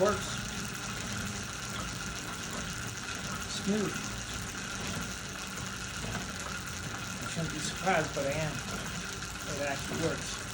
works. Smooth. I shouldn't be surprised, but I am. It actually works.